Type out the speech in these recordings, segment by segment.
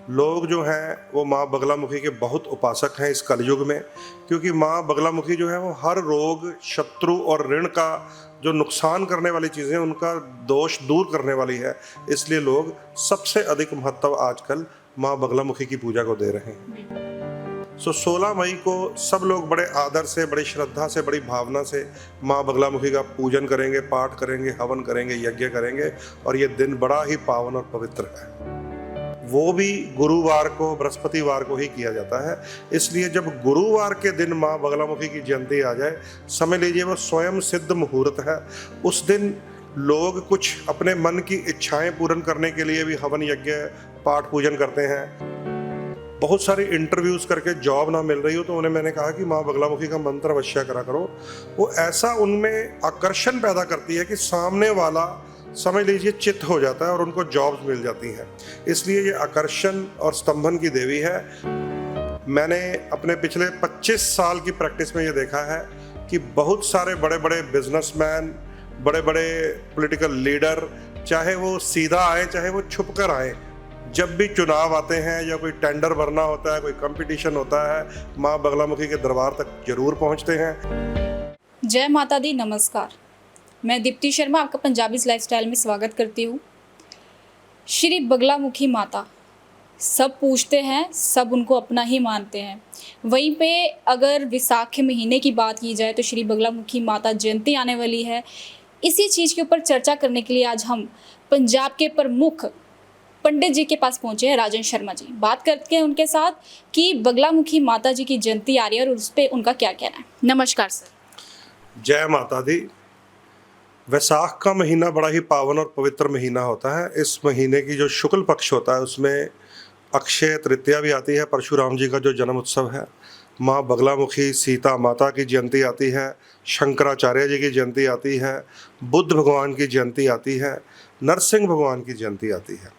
लोग जो हैं वो माँ बगलामुखी के बहुत उपासक हैं इस कलयुग में, क्योंकि माँ बगलामुखी जो है वो हर रोग, शत्रु और ऋण का जो नुकसान करने वाली चीज़ें उनका दोष दूर करने वाली है। इसलिए लोग सबसे अधिक महत्व आजकल माँ बगलामुखी की पूजा को दे रहे हैं। 16 मई को सब लोग बड़े आदर से, बड़ी श्रद्धा से, बड़ी भावना से माँ बगलामुखी का पूजन करेंगे, पाठ करेंगे, हवन करेंगे, यज्ञ करेंगे और ये दिन बड़ा ही पावन और पवित्र है। वो भी गुरुवार को, बृहस्पतिवार को ही किया जाता है। इसलिए जब गुरुवार के दिन माँ बगलामुखी की जयंती आ जाए, समझ लीजिए वो स्वयं सिद्ध मुहूर्त है। उस दिन लोग कुछ अपने मन की इच्छाएं पूर्ण करने के लिए भी हवन यज्ञ, पाठ पूजन करते हैं। बहुत सारे इंटरव्यूज करके जॉब ना मिल रही हो तो उन्हें मैंने कहा कि माँ बगलामुखी का मंत्र अवश्य करा करो। वो ऐसा उनमें आकर्षण पैदा करती है कि सामने वाला, समझ लीजिए, चित्त हो जाता है और उनको जॉब्स मिल जाती हैं। इसलिए ये आकर्षण और स्तंभन की देवी है। मैंने अपने पिछले 25 साल की प्रैक्टिस में ये देखा है कि बहुत सारे बड़े बड़े बिजनेसमैन, बड़े बड़े पॉलिटिकल लीडर, चाहे वो सीधा आए चाहे वो छुप कर आए, जब भी चुनाव आते हैं या कोई टेंडर भरना होता है, कोई कंपटीशन होता है, माँ बगलामुखी के दरबार तक जरूर पहुंचते हैं। जय माता दी, नमस्कार। मैं दीप्ति शर्मा आपका पंजाबी लाइफस्टाइल में स्वागत करती हूँ। श्री बगलामुखी माता, सब पूछते हैं, सब उनको अपना ही मानते हैं। वहीं पे अगर विसाख महीने की बात की जाए तो श्री बगलामुखी माता जयंती आने वाली है। इसी चीज़ के ऊपर चर्चा करने के लिए आज हम पंजाब के प्रमुख पंडित जी के पास पहुंचे हैं, राजन शर्मा जी। बात करते हैं उनके साथ कि बगलामुखी माता जी की जयंती आ रही है और उस पर उनका क्या कहना है। नमस्कार सर। जय माता दी। वैसाख का महीना बड़ा ही पावन और पवित्र महीना होता है। इस महीने की जो शुक्ल पक्ष होता है उसमें अक्षय तृतीया भी आती है, परशुराम जी का जो जन्म उत्सव है, माँ बगलामुखी सीता माता की जयंती आती है, शंकराचार्य जी की जयंती आती है, बुद्ध भगवान की जयंती आती है, नरसिंह भगवान की जयंती आती है।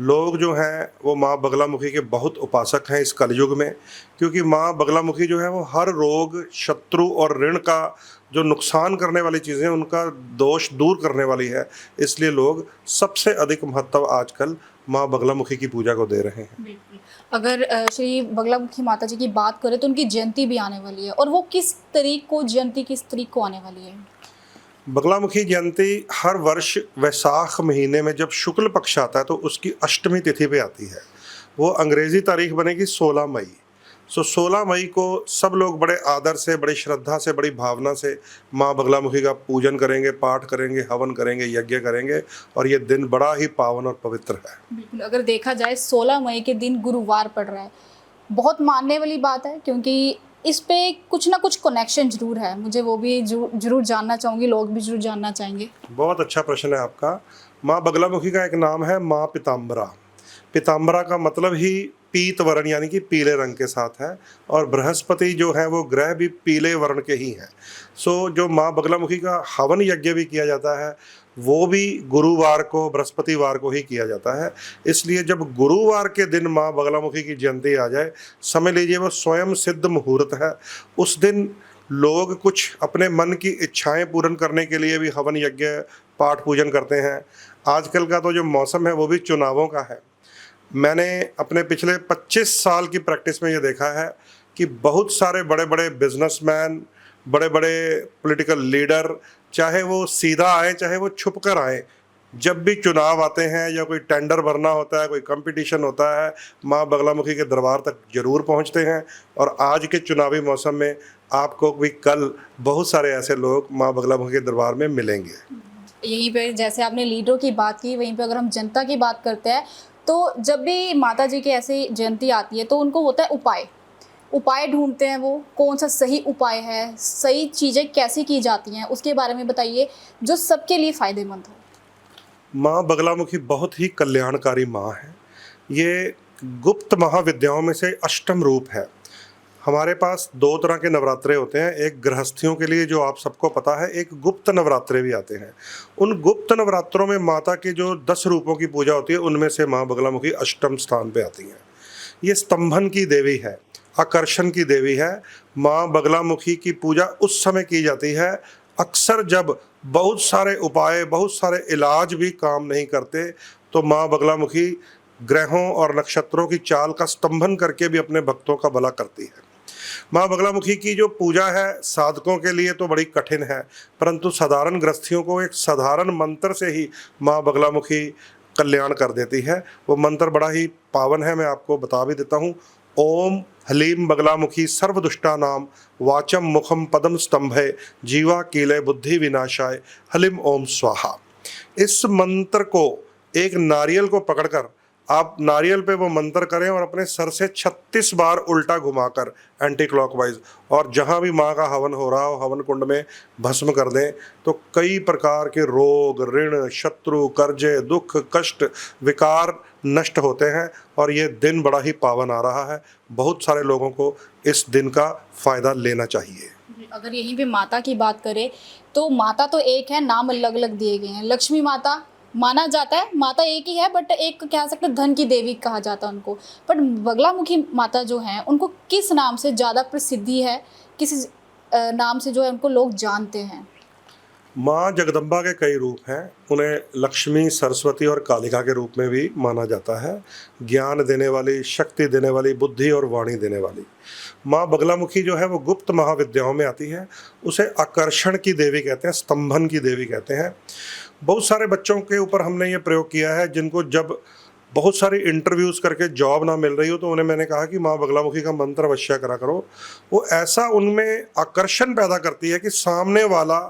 लोग जो हैं वो माँ बगलामुखी के बहुत उपासक हैं इस कलयुग में, क्योंकि माँ बगलामुखी जो है वो हर रोग, शत्रु और ऋण का जो नुकसान करने वाली चीज़ें उनका दोष दूर करने वाली है। इसलिए लोग सबसे अधिक महत्व आजकल माँ बगलामुखी की पूजा को दे रहे हैं। बिल्कुल। अगर श्री बगलामुखी माता जी की बात करें तो उनकी जयंती भी आने वाली है, और वो किस तारीख को आने वाली है? बगलामुखी जयंती हर वर्ष वैसाख महीने में जब शुक्ल पक्ष आता है तो उसकी अष्टमी तिथि पे आती है। वो अंग्रेजी तारीख बनेगी 16 मई। 16 मई को सब लोग बड़े आदर से, बड़ी श्रद्धा से, बड़ी भावना से माँ बगलामुखी का पूजन करेंगे, पाठ करेंगे, हवन करेंगे, यज्ञ करेंगे और ये दिन बड़ा ही पावन और पवित्र है। बिल्कुल। अगर देखा जाए 16 मई के दिन गुरुवार पड़ रहा है, बहुत मानने वाली बात है, क्योंकि इस पे कुछ ना कुछ कनेक्शन जरूर है। मुझे वो भी जरूर जानना चाहूँगी, लोग भी जरूर जानना चाहेंगे। बहुत अच्छा प्रश्न है आपका। माँ बगलामुखी का एक नाम है माँ पीताम्बरा। पीताम्बरा का मतलब ही पीत वर्ण यानी कि पीले रंग के साथ है, और बृहस्पति जो है वो ग्रह भी पीले वर्ण के ही हैं। जो माँ बगलामुखी का हवन यज्ञ भी किया जाता है वो भी गुरुवार को, बृहस्पतिवार को ही किया जाता है। इसलिए जब गुरुवार के दिन माँ बगलामुखी की जयंती आ जाए, समझ लीजिए वो स्वयं सिद्ध मुहूर्त है। उस दिन लोग कुछ अपने मन की इच्छाएं पूर्ण करने के लिए भी हवन यज्ञ, पाठ पूजन करते हैं। आजकल का तो जो मौसम है वो भी चुनावों का है। मैंने अपने पिछले 25 साल की प्रैक्टिस में ये देखा है कि बहुत सारे बड़े बड़े बिजनेसमैन, बड़े बड़े पॉलिटिकल लीडर, चाहे वो सीधा आए चाहे वो छुप कर आए, जब भी चुनाव आते हैं या कोई टेंडर भरना होता है, कोई कंपटीशन होता है, माँ बगलामुखी के दरबार तक जरूर पहुंचते हैं। और आज के चुनावी मौसम में आपको भी कल बहुत सारे ऐसे लोग माँ बगलामुखी के दरबार में मिलेंगे। यहीं पे जैसे आपने लीडरों की बात की, वहीं पे अगर हम जनता की बात करते हैं तो जब भी माता जी की ऐसी जयंती आती है तो उनको होता है उपाय ढूंढते हैं। वो कौन सा सही उपाय है, सही चीज़ें कैसी की जाती हैं, उसके बारे में बताइए जो सबके लिए फ़ायदेमंद हो। माँ बगलामुखी बहुत ही कल्याणकारी माँ है। ये गुप्त महाविद्याओं में से अष्टम रूप है। हमारे पास दो तरह के नवरात्रे होते हैं, एक गृहस्थियों के लिए जो आप सबको पता है, एक गुप्त नवरात्रे भी आते हैं। उन गुप्त नवरात्रों में माता के जो 10 रूपों की पूजा होती है उनमें से माँ बगलामुखी अष्टम स्थान पे आती हैं। ये स्तंभन की देवी है, आकर्षण की देवी है। माँ बगलामुखी की पूजा उस समय की जाती है अक्सर जब बहुत सारे उपाय, बहुत सारे इलाज भी काम नहीं करते, तो माँ बगलामुखी ग्रहों और नक्षत्रों की चाल का स्तंभन करके भी अपने भक्तों का भला करती है। माँ बगलामुखी की जो पूजा है साधकों के लिए तो बड़ी कठिन है, परंतु साधारण गृहस्थियों को एक साधारण मंत्र से ही माँ बगलामुखी कल्याण कर देती है। वो मंत्र बड़ा ही पावन है, मैं आपको बता भी देता हूँ। ओम हलीम बगलामुखी सर्वदुष्टा नाम वाचम मुखम पदम स्तंभे जीवा कीले बुद्धि विनाशाय हलिम ओम स्वाहा। इस मंत्र को एक नारियल को पकड़कर आप नारियल पे वो मंत्र करें और अपने सर से 36 बार उल्टा घुमाकर एंटी क्लॉकवाइज, और जहाँ भी माँ का हवन हो रहा हो हवन कुंड में भस्म कर दें, तो कई प्रकार के रोग, ऋण, शत्रु, कर्जे, दुख, कष्ट, विकार नष्ट होते हैं। और ये दिन बड़ा ही पावन आ रहा है, बहुत सारे लोगों को इस दिन का फ़ायदा लेना चाहिए। अगर यहीं पे माता की बात करें तो माता तो एक है, नाम अलग अलग दिए गए हैं। लक्ष्मी माता माना जाता है, माता एक ही है, बट एक कह सकते हैं धन की देवी कहा जाता है उनको। बट बगलामुखी माता जो हैं उनको किस नाम से ज़्यादा प्रसिद्धि है, किस नाम से जो है उनको लोग जानते हैं? माँ जगदम्बा के कई रूप हैं, उन्हें लक्ष्मी, सरस्वती और कालिका के रूप में भी माना जाता है। ज्ञान देने वाली, शक्ति देने वाली, बुद्धि और वाणी देने वाली माँ बगलामुखी जो है वो गुप्त महाविद्याओं में आती है। उसे आकर्षण की देवी कहते हैं, स्तंभन की देवी कहते हैं। बहुत सारे बच्चों के ऊपर हमने ये प्रयोग किया है, जिनको जब बहुत सारी इंटरव्यूज़ करके जॉब ना मिल रही हो तो उन्हें मैंने कहा कि माँ बगलामुखी का मंत्र अवश्य करा करो। वो ऐसा उनमें आकर्षण पैदा करती है कि सामने वाला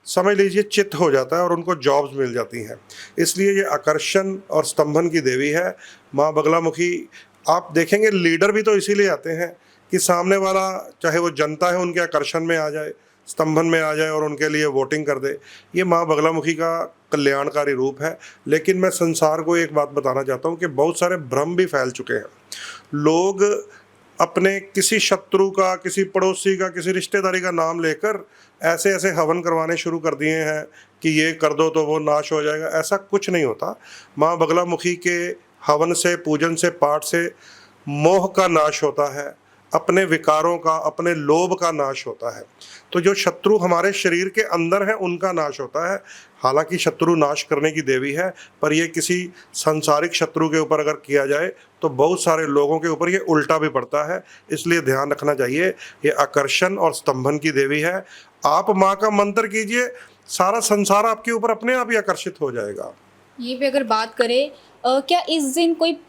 समझ लीजिए चित्त हो जाता है और उनको जॉब्स मिल जाती हैं। इसलिए ये आकर्षण और स्तंभन की देवी है माँ बगलामुखी। आप देखेंगे लीडर भी तो इसीलिए आते हैं कि सामने वाला, चाहे वो जनता है, उनके आकर्षण में आ जाए, स्तंभन में आ जाए और उनके लिए वोटिंग कर दे। ये माँ बगलामुखी का कल्याणकारी रूप है। लेकिन मैं संसार को एक बात बताना चाहता हूँ कि बहुत सारे भ्रम भी फैल चुके हैं। लोग अपने किसी शत्रु का, किसी पड़ोसी का, किसी रिश्तेदारी का नाम लेकर ऐसे ऐसे हवन करवाने शुरू कर दिए हैं कि ये कर दो तो वो नाश हो जाएगा। ऐसा कुछ नहीं होता। माँ बगलामुखी के हवन से, पूजन से, पाठ से मोह का नाश होता है, अपने विकारों का, अपने लोभ का नाश होता है। तो जो शत्रु हमारे शरीर के अंदर है उनका नाश होता है। हालांकि शत्रु नाश करने की देवी है, पर यह किसी सांसारिक शत्रु के ऊपर अगर किया जाए तो बहुत सारे लोगों के ऊपर ये उल्टा भी पड़ता है। इसलिए ध्यान रखना चाहिए, ये आकर्षण और स्तंभन की देवी है। आप माँ का मंत्र कीजिए, सारा संसार आपके ऊपर अपने आप ही आकर्षित हो जाएगा। ये भी अगर बात करें क्या इस दिन कोई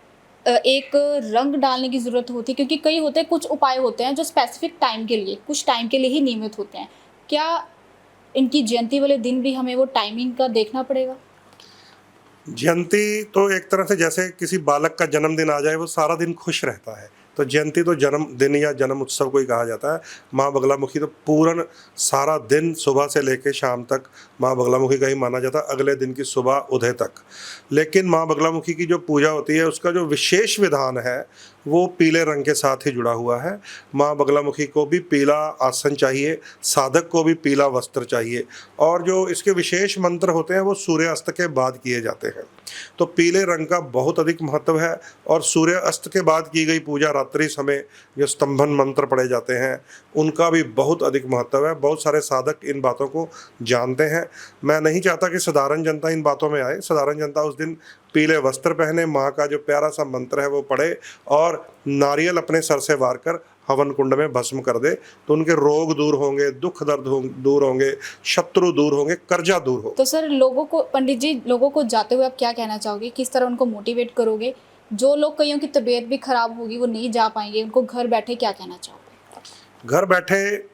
एक रंग डालने की ज़रूरत होती है? क्योंकि कई होते हैं, कुछ उपाय होते हैं जो स्पेसिफिक टाइम के लिए, कुछ टाइम के लिए ही नियमित होते हैं। क्या इनकी जयंती वाले दिन भी हमें वो टाइमिंग का देखना पड़ेगा? जयंती तो एक तरह से जैसे किसी बालक का जन्मदिन आ जाए, वो सारा दिन खुश रहता है, तो जयंती तो जन्मदिन या जन्म उत्सव को ही कहा जाता है। माँ बगलामुखी तो पूर्ण सारा दिन सुबह से लेकर शाम तक माँ बगलामुखी का ही माना जाता है, अगले दिन की सुबह उदय तक। लेकिन माँ बगलामुखी की जो पूजा होती है उसका जो विशेष विधान है वो पीले रंग के साथ ही जुड़ा हुआ है। माँ बगलामुखी को भी पीला आसन चाहिए, साधक को भी पीला वस्त्र चाहिए, और जो इसके विशेष मंत्र होते हैं वो सूर्यास्त के बाद किए जाते हैं। तो पीले रंग का बहुत अधिक महत्व है, और सूर्य अस्त के बाद की गई पूजा रात्रि समय जो स्तंभन मंत्र पढ़े जाते हैं उनका भी बहुत अधिक महत्व है। बहुत सारे साधक इन बातों को जानते हैं। मैं नहीं चाहता कि साधारण जनता इन बातों में आए। साधारण जनता उस दिन पीले वस्त्र पहने, माँ का जो प्यारा सा मंत्र है वो पढ़े और नारियल अपने सर से वार कर हवन कुंड में भस्म कर दे, तो उनके रोग दूर होंगे, दुख दर्द दूर होंगे, शत्रु दूर होंगे, कर्जा दूर हो। तो सर लोगों को, पंडित जी, लोगों को जाते हुए आप क्या कहना चाहोगे? किस तरह उनको मोटिवेट करोगे? जो लोग, कईयों की तबीयत भी खराब होगी, वो नहीं जा पाएंगे, उनको घर बैठे क्या कहना चाहोगे? घर बैठे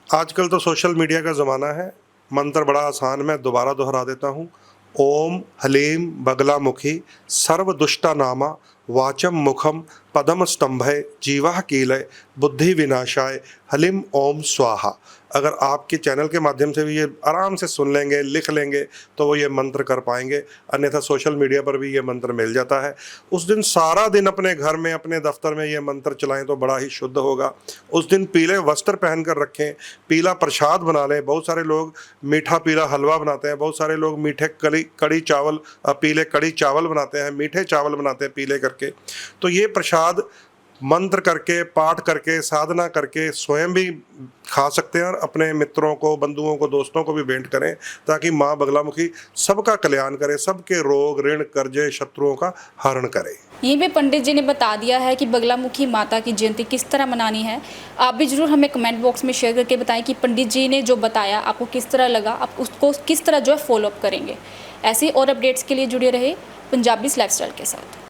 आजकल तो सोशल मीडिया का ज़माना है। मंत्र बड़ा आसान, मैं दोबारा दोहरा देता हूँ। ओम हलीम बगलामुखी सर्व दुष्टा नामा वाचम मुखम पदम स्तंभय जीवा कीलय बुद्धि विनाशाय हलिम ओम स्वाहा। अगर आपके चैनल के माध्यम से भी ये आराम से सुन लेंगे, लिख लेंगे, तो वो ये मंत्र कर पाएंगे। अन्यथा सोशल मीडिया पर भी ये मंत्र मिल जाता है। उस दिन सारा दिन अपने घर में, अपने दफ्तर में ये मंत्र चलाएं तो बड़ा ही शुद्ध होगा। उस दिन पीले वस्त्र पहन कर रखें, पीला प्रसाद बना लें। बहुत सारे लोग मीठा पीला हलवा बनाते हैं, बहुत सारे लोग मीठे कड़ी चावल, पीले कड़ी चावल बनाते हैं, मीठे चावल बनाते हैं पीले करके। तो ये प्रसाद मंत्र करके, पाठ करके, साधना करके स्वयं भी खा सकते हैं और अपने मित्रों को, बंधुओं को, दोस्तों को भी भेंट करें, ताकि माँ बगलामुखी सबका कल्याण करे, सबके रोग, ऋण, कर्जे, शत्रुओं का हरण करे। यहीं पे पंडित जी ने बता दिया है कि बगलामुखी माता की जयंती किस तरह मनानी है। आप भी जरूर हमें कमेंट बॉक्स में शेयर करके बताएं कि पंडित जी ने जो बताया आपको किस तरह लगा, आप उसको किस तरह जो है फॉलोअप करेंगे। ऐसे और अपडेट्स के लिए जुड़े रहे पंजाबी लाइफस्टाइल के साथ।